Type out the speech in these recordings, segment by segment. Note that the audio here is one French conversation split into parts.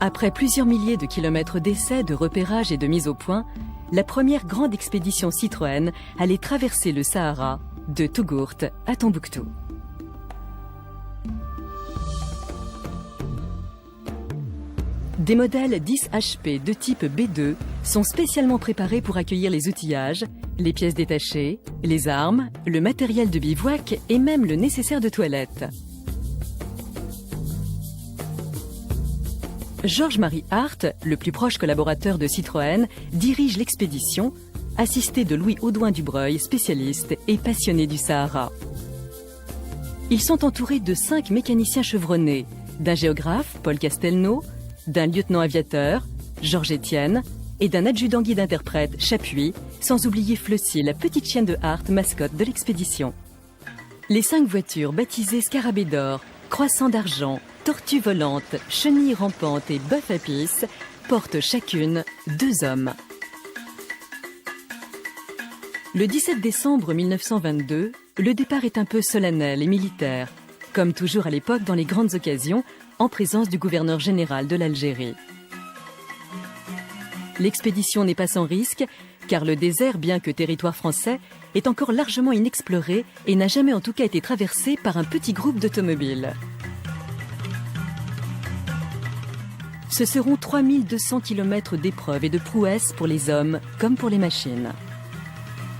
Après plusieurs milliers de kilomètres d'essais, de repérage et de mise au point, la première grande expédition Citroën allait traverser le Sahara de Tougourt à Tombouctou. Des modèles 10 HP de type B2 sont spécialement préparés pour accueillir les outillages, les pièces détachées, les armes, le matériel de bivouac et même le nécessaire de toilette. Georges-Marie Hart, le plus proche collaborateur de Citroën, dirige l'expédition, assisté de Louis Audouin-Dubreuil, spécialiste et passionné du Sahara. Ils sont entourés de 5 mécaniciens chevronnés, d'un géographe, Paul Castelnau, d'un lieutenant aviateur, Georges Etienne, et d'un adjudant guide-interprète, Chapuis, sans oublier Flossie, la petite chienne de Hart, mascotte de l'expédition. Les 5 voitures, baptisées Scarabée d'or, Croissant d'argent, Tortue volante, Chenille rampante et Bœuf à pisse, portent chacune 2 hommes. Le 17 décembre 1922, le départ est un peu solennel et militaire, comme toujours à l'époque dans les grandes occasions, en présence du gouverneur général de l'Algérie. L'expédition n'est pas sans risque, car le désert, bien que territoire français, est encore largement inexploré et n'a jamais en tout cas été traversé par un petit groupe d'automobiles. Ce seront 3200 km d'épreuves et de prouesses pour les hommes comme pour les machines.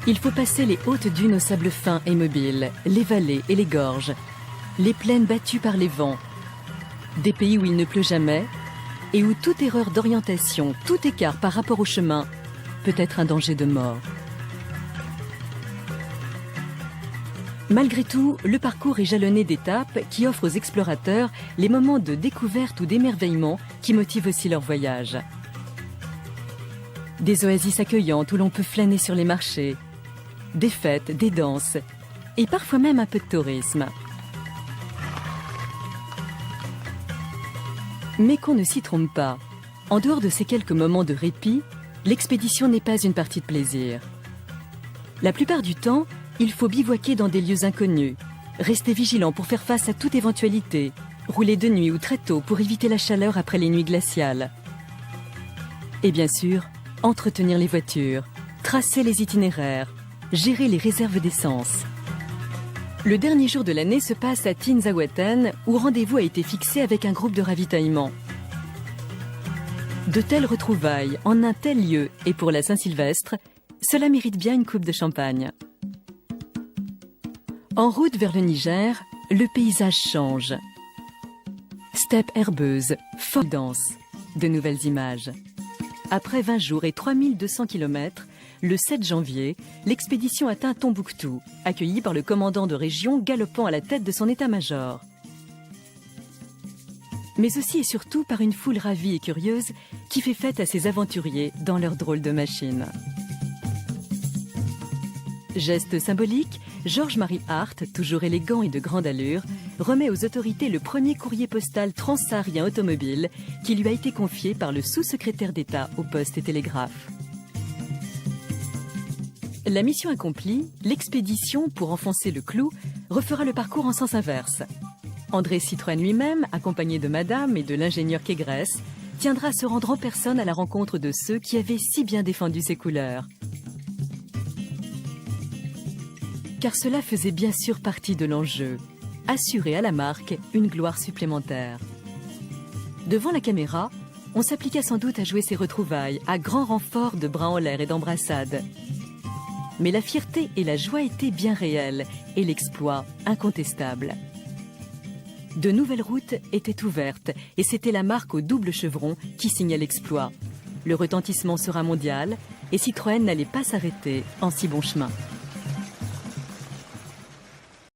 Il faut passer les hautes dunes au sable fin et mobile, les vallées et les gorges, les plaines battues par les vents, des pays où il ne pleut jamais et où toute erreur d'orientation, tout écart par rapport au chemin peut être un danger de mort. Malgré tout, le parcours est jalonné d'étapes qui offrent aux explorateurs les moments de découverte ou d'émerveillement qui motivent aussi leur voyage. Des oasis accueillantes où l'on peut flâner sur les marchés, des fêtes, des danses et parfois même un peu de tourisme. Mais qu'on ne s'y trompe pas, en dehors de ces quelques moments de répit, l'expédition n'est pas une partie de plaisir. La plupart du temps, il faut bivouaquer dans des lieux inconnus, rester vigilant pour faire face à toute éventualité, rouler de nuit ou très tôt pour éviter la chaleur après les nuits glaciales. Et bien sûr, entretenir les voitures, tracer les itinéraires, gérer les réserves d'essence. Le dernier jour de l'année se passe à Tinzaouaten, où rendez-vous a été fixé avec un groupe de ravitaillement. De telles retrouvailles en un tel lieu et pour la Saint-Sylvestre, cela mérite bien une coupe de champagne. En route vers le Niger, le paysage change. Steppe herbeuse, forêt dense, de nouvelles images. Après 20 jours et 3200 km, le 7 janvier, l'expédition atteint Tombouctou, accueillie par le commandant de région galopant à la tête de son état-major. Mais aussi et surtout par une foule ravie et curieuse qui fait fête à ces aventuriers dans leur drôle de machine. Geste symbolique, Georges-Marie Hart, toujours élégant et de grande allure, remet aux autorités le premier courrier postal transsaharien automobile qui lui a été confié par le sous-secrétaire d'État aux Postes et Télégraphes. La mission accomplie, l'expédition, pour enfoncer le clou, refera le parcours en sens inverse. André Citroën lui-même, accompagné de Madame et de l'ingénieur Kégresse, tiendra à se rendre en personne à la rencontre de ceux qui avaient si bien défendu ses couleurs. Car cela faisait bien sûr partie de l'enjeu, assurer à la marque une gloire supplémentaire. Devant la caméra, on s'appliqua sans doute à jouer ses retrouvailles, à grand renfort de bras en l'air et d'embrassades. Mais la fierté et la joie étaient bien réelles et l'exploit incontestable. De nouvelles routes étaient ouvertes et c'était la marque au double chevron qui signait l'exploit. Le retentissement sera mondial et Citroën n'allait pas s'arrêter en si bon chemin.